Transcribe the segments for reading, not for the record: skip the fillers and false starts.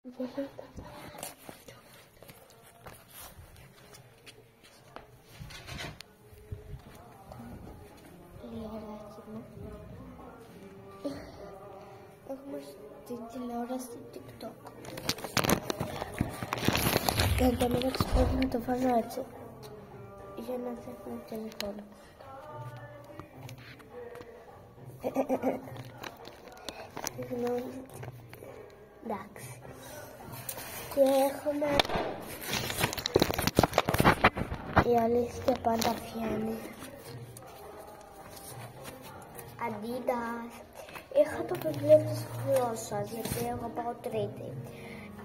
Έχουμε στην τηλεόραση TikTok. Για το μεταξύ πρέπει να το βάλω έτσι, για να δείχνω την εικόνα. Συγγνώμη. Εντάξει. Και έχουμε η αλήθεια πάντα βγαίνει. Adidas. Είχα το βιβλίο της γλώσσας, γιατί εγώ πάω τρίτη.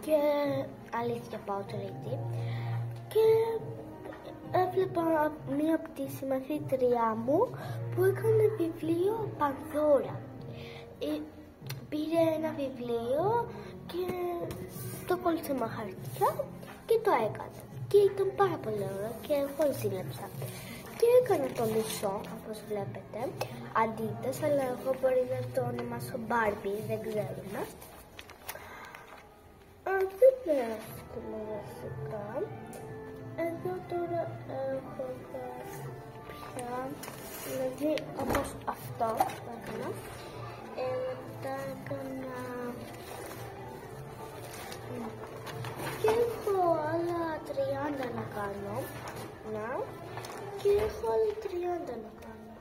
Και αλήθεια πάω τρίτη. Και έβλεπα μία από τη συμμαθήτριά μου που έκανε βιβλίο Πανδώρα. Πήρε ένα βιβλίο και το κόλλησε με χαρτιά και το έκανε. Και ήταν πάρα πολύ ωραίο και εγώ ζήλεψα. Και έκανα το μισό, όπως βλέπετε, Adidas, αλλά εγώ μπορεί να το ονομάσω Barbie, δεν ξέρουμε. Δεν πέρασε βασικά. Εδώ τώρα έχω πια, δηλαδή όπως αυτό έκανα. Μετά έκανα και έχω άλλα 30 να κάνω. Και έχω άλλοι 30 να κάνω.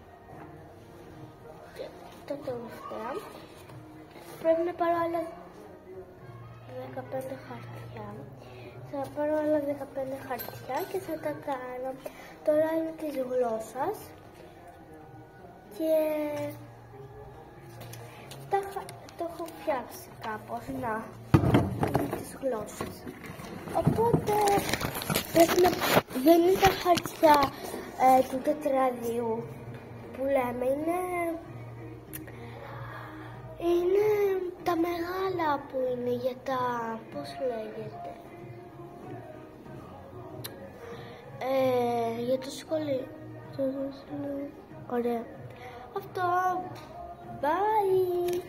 Και τα τελευταία πρέπει να πάρω άλλα 15 χαρτιά. Θα πάρω άλλα 15 χαρτιά και θα τα κάνω. Τώρα είναι της γλώσσας και το έχω φτιάξει κάπως. Να, είναι της γλώσσας. Οπότε πρέπει να δεν είναι τα χαρτιά του τετραδίου που λέμε, είναι τα μεγάλα που είναι για τα, πώς λέγεται, για το σχολείο. Ωραία. Αυτό, bye!